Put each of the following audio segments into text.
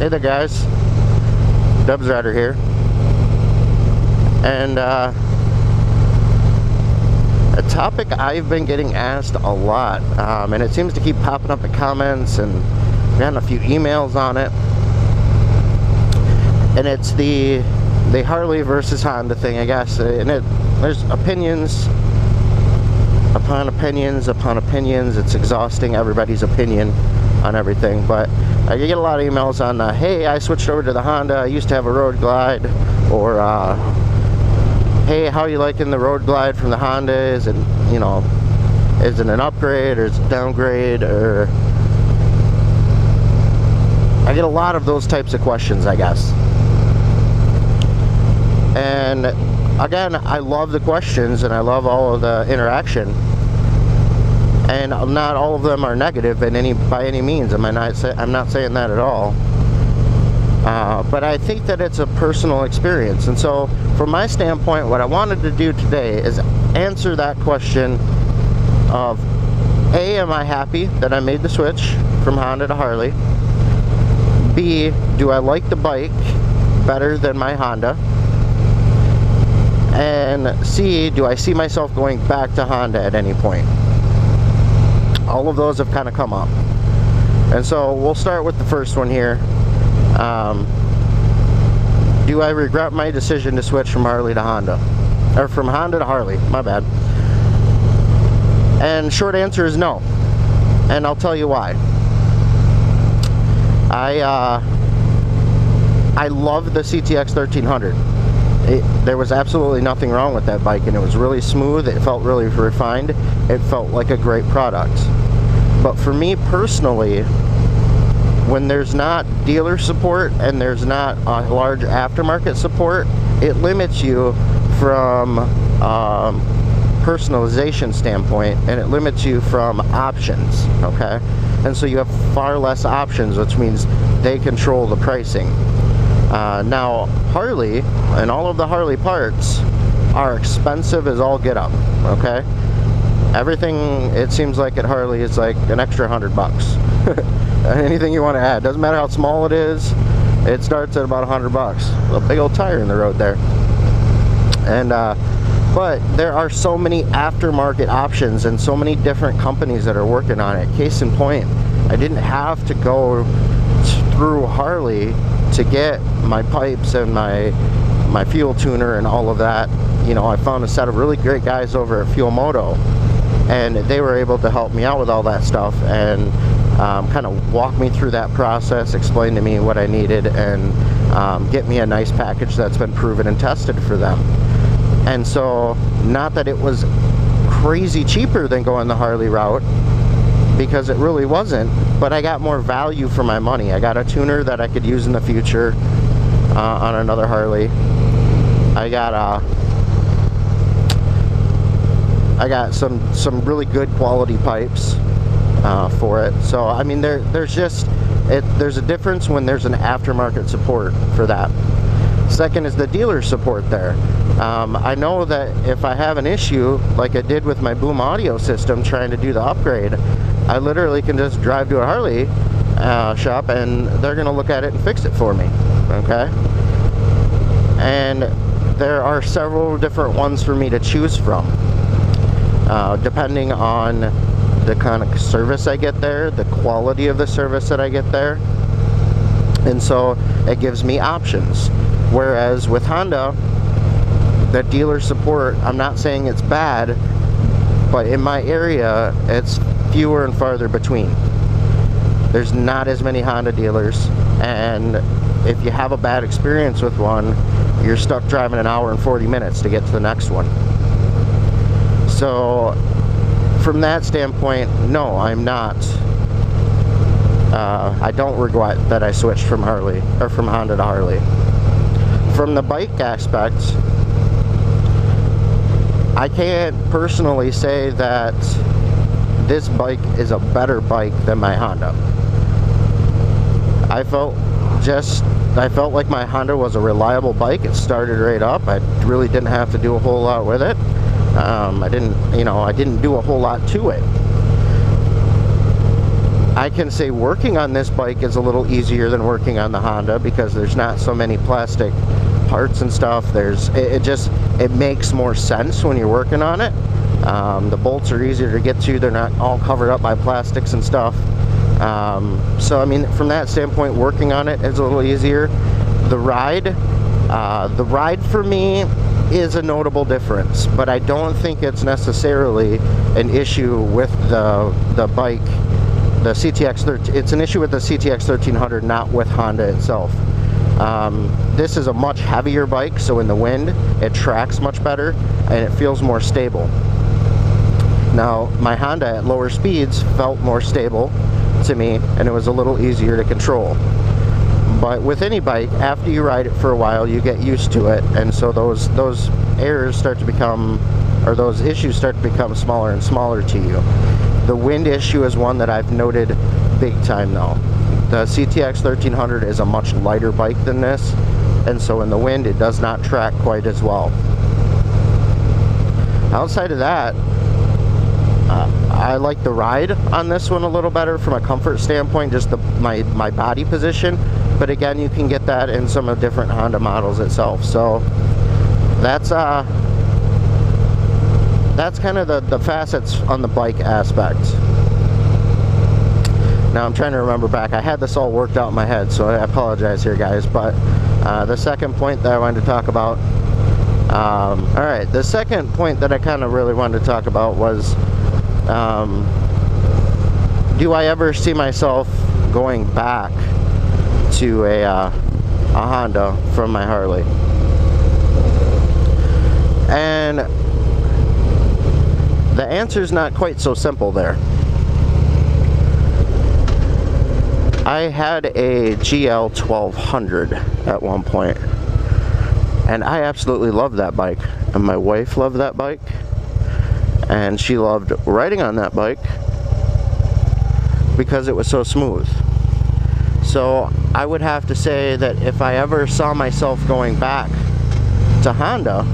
Hey there guys, Dubs Rider here, and a topic I've been getting asked a lot, and it seems to keep popping up in comments, and I've gotten a few emails on it, and it's the Harley versus Honda thing, I guess. And there's opinions upon opinions upon opinions. It's exhausting, everybody's opinion on everything. But I get a lot of emails on hey, I switched over to the Honda, I used to have a Road Glide, or hey, how are you liking the Road Glide from the Honda? Is it, you know, is it an upgrade or is it a downgrade? Or I get a lot of those types of questions, I guess. And again, I love the questions and I love all of the interaction, and not all of them are negative by any means. I'm not saying that at all. But I think that it's a personal experience, and so from my standpoint, what I wanted to do today is answer that question of A, am I happy that I made the switch from Honda to Harley? B, do I like the bike better than my Honda? And C, do I see myself going back to Honda at any point? All of those have kind of come up. And so we'll start with the first one here. Do I regret my decision to switch from Harley to Honda? Or from Honda to Harley, my bad. And short answer is no. And I'll tell you why. I love the CTX 1300. There was absolutely nothing wrong with that bike, and it was really smooth, it felt really refined, it felt like a great product. But for me personally, when there's not dealer support and there's not a large aftermarket support, it limits you from personalization standpoint, and it limits you from options, okay? And so you have far less options, which means they control the pricing. Now, Harley and all of the Harley parts are expensive as all get up, okay? Everything, it seems like at Harley, is like an extra $100. Anything you want to add, doesn't matter how small it is, it starts at about $100. A big old tire in the road there. And but there are so many aftermarket options and so many different companies that are working on it. Case in point, I didn't have to go through Harley to get my pipes and my fuel tuner and all of that. You know, I found a set of really great guys over at Fuel Moto, and they were able to help me out with all that stuff and kind of walk me through that process, explain to me what I needed, and get me a nice package that's been proven and tested for them. And so, not that it was crazy cheaper than going the Harley route, because it really wasn't, but I got more value for my money. I got a tuner that I could use in the future on another Harley. I got some really good quality pipes for it. So I mean, there's a difference when there's an aftermarket support for that. Second is the dealer support there. I know that if I have an issue like I did with my boom audio system trying to do the upgrade, I literally can just drive to a Harley shop and they're gonna look at it and fix it for me, okay? And there are several different ones for me to choose from, depending on the kind of service I get there, the quality of the service that I get there. And so it gives me options. Whereas with Honda, the dealer support, I'm not saying it's bad, but in my area, it's fewer and farther between. There's not as many Honda dealers, and if you have a bad experience with one, you're stuck driving an hour and 40 minutes to get to the next one. So from that standpoint, no, I'm not. I don't regret that I switched from Harley, or from Honda to Harley. From the bike aspect, I can't personally say that this bike is a better bike than my Honda. I felt like my Honda was a reliable bike. It started right up. I really didn't have to do a whole lot with it. I didn't do a whole lot to it. I can say working on this bike is a little easier than working on the Honda because there's not so many plastic parts and stuff. It makes more sense when you're working on it. The bolts are easier to get to. They're not all covered up by plastics and stuff. So I mean, from that standpoint, working on it is a little easier. The ride for me is a notable difference, but I don't think it's necessarily an issue with the bike, the CTX 13. It's an issue with the CTX 1300, not with Honda itself. This is a much heavier bike, so in the wind it tracks much better and it feels more stable. Now my Honda at lower speeds felt more stable to me, and it was a little easier to control. But with any bike, after you ride it for a while, you get used to it, and so those errors start to become, or those issues start to become smaller and smaller to you. The wind issue is one that I've noted big time though. The CTX 1300 is a much lighter bike than this, and so in the wind it does not track quite as well. Outside of that, I like the ride on this one a little better from a comfort standpoint, just my body position. But again, you can get that in some of the different Honda models itself. So that's kind of the facets on the bike aspect. Now I'm trying to remember back. I had this all worked out in my head, so I apologize here, guys. But the second point that I wanted to talk about. All right, the second point that I kind of really wanted to talk about was, do I ever see myself going back to a Honda from my Harley? And the answer is not quite so simple there. I had a GL 1200 at one point, and I absolutely loved that bike, and my wife loved that bike, and she loved riding on that bike because it was so smooth. So I would have to say that if I ever saw myself going back to Honda,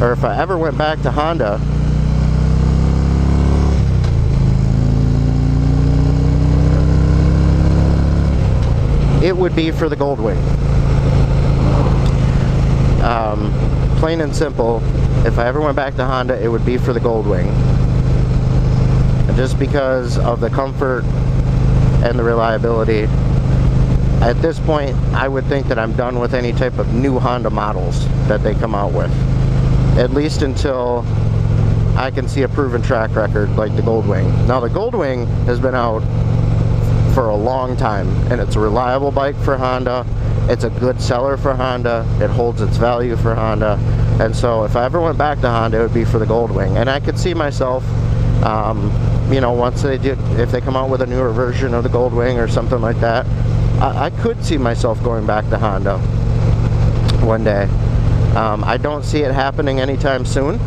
or if I ever went back to Honda, it would be for the Goldwing. Plain and simple, if I ever went back to Honda, it would be for the Goldwing. And just because of the comfort and the reliability. At this point, I would think that I'm done with any type of new Honda models that they come out with. At least until I can see a proven track record like the Goldwing. Now the Goldwing has been out for a long time, and it's a reliable bike for Honda. It's a good seller for Honda. It holds its value for Honda. And so if I ever went back to Honda, it would be for the Goldwing. And I could see myself, you know, once they do, if they come out with a newer version of the Goldwing or something like that, I could see myself going back to Honda one day. I don't see it happening anytime soon,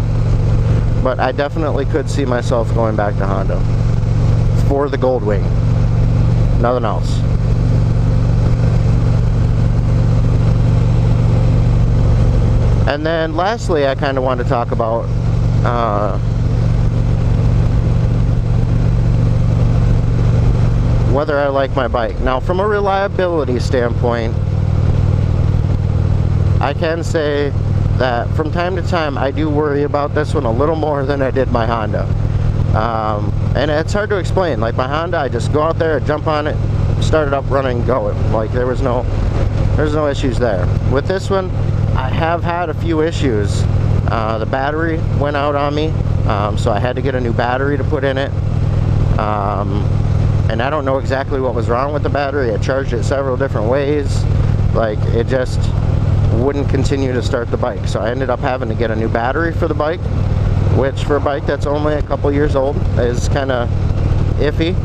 but I definitely could see myself going back to Honda for the Goldwing. Nothing else. And then lastly, I kind of want to talk about whether I like my bike. Now, from a reliability standpoint, I can say that from time to time I do worry about this one a little more than I did my Honda. And it's hard to explain. Like my Honda, I just go out there, jump on it, start it up, running, go. Like there's no issues there. With this one, I have had a few issues. The battery went out on me, so I had to get a new battery to put in it. And I don't know exactly what was wrong with the battery. I charged it several different ways. Like it just wouldn't continue to start the bike. So I ended up having to get a new battery for the bike, which for a bike that's only a couple years old is kind of iffy.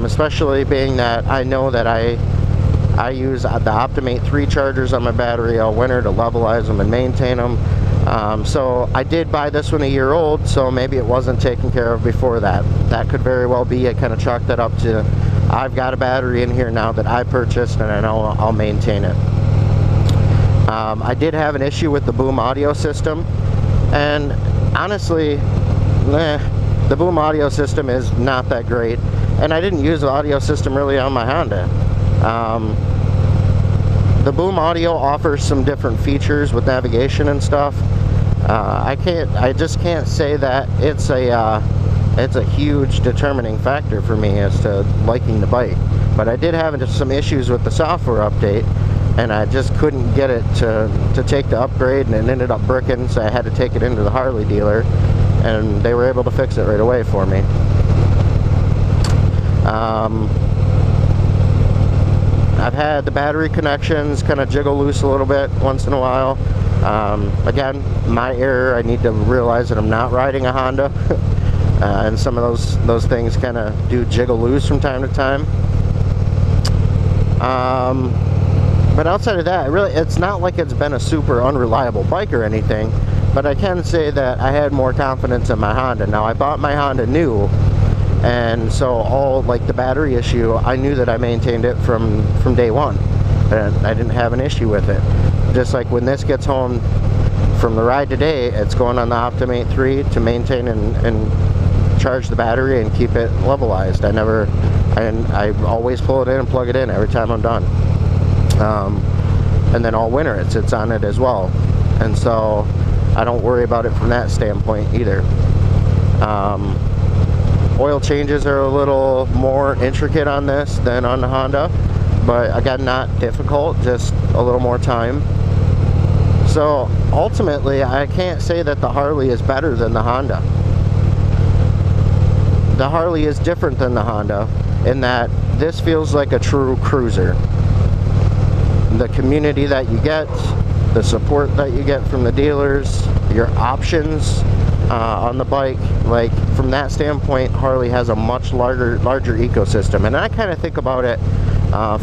Especially being that I know that I use the Optimate 3 chargers on my battery all winter to levelize them and maintain them. So I did buy this one a year old, so maybe it wasn't taken care of before that. That could very well be. I kind of chalked that up to I've got a battery in here now that I purchased, and I know I'll maintain it. I did have an issue with the boom audio system, and honestly, the boom audio system is not that great. and I didn't use the audio system really on my Honda. The Boom Audio offers some different features with navigation and stuff. I just can't say that it's a huge determining factor for me as to liking the bike. But I did have some issues with the software update, and I just couldn't get it to take the upgrade, and it ended up bricking, so I had to take it into the Harley dealer, and they were able to fix it right away for me. I've had the battery connections kind of jiggle loose a little bit once in a while. Again, my error. I need to realize that I'm not riding a Honda, and some of those things kind of do jiggle loose from time to time. But outside of that, it's not like it's been a super unreliable bike or anything, but I can say that I had more confidence in my Honda. Now, I bought my Honda new, and so all like the battery issue, I knew that I maintained it from day one, and I didn't have an issue with it. Just like when this gets home from the ride today, it's going on the Optimate 3 to maintain and charge the battery and keep it levelized. I always pull it in and plug it in every time I'm done. And then all winter it sits on it as well, and so I don't worry about it from that standpoint either. Oil changes are a little more intricate on this than on the Honda, but again, not difficult, just a little more time. So ultimately, I can't say that the Harley is better than the Honda. The Harley is different than the Honda in that this feels like a true cruiser. The community that you get, the support that you get from the dealers, your options on the bike, like from that standpoint, Harley has a much larger ecosystem. And I kind of think about it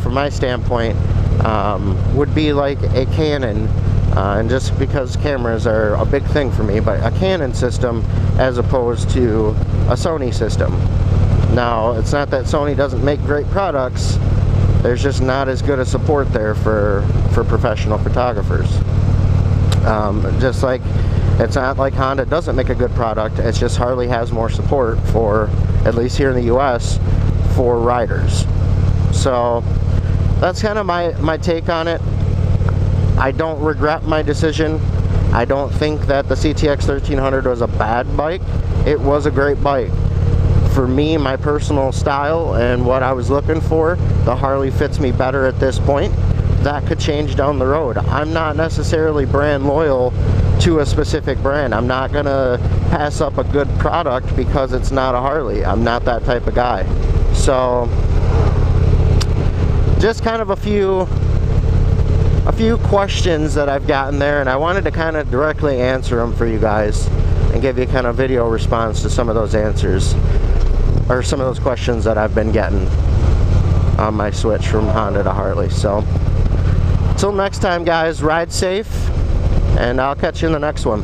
from my standpoint would be like a Canon, and just because cameras are a big thing for me, but a Canon system as opposed to a Sony system. Now, it's not that Sony doesn't make great products, there's just not as good a support there for professional photographers. Just like it's not like Honda doesn't make a good product, it's just Harley has more support for, at least here in the US, for riders. So that's kind of my take on it. I don't regret my decision. I don't think that the CTX 1300 was a bad bike. It was a great bike. For me, my personal style and what I was looking for, the Harley fits me better at this point. That could change down the road. I'm not necessarily brand loyal to a specific brand. I'm not gonna pass up a good product because it's not a Harley. I'm not that type of guy. So just kind of a few questions that I've gotten there, and I wanted to kind of directly answer them for you guys and give you kind of video response to some of those answers, or some of those questions that I've been getting on my switch from Honda to Harley. So until next time, guys, ride safe, and I'll catch you in the next one.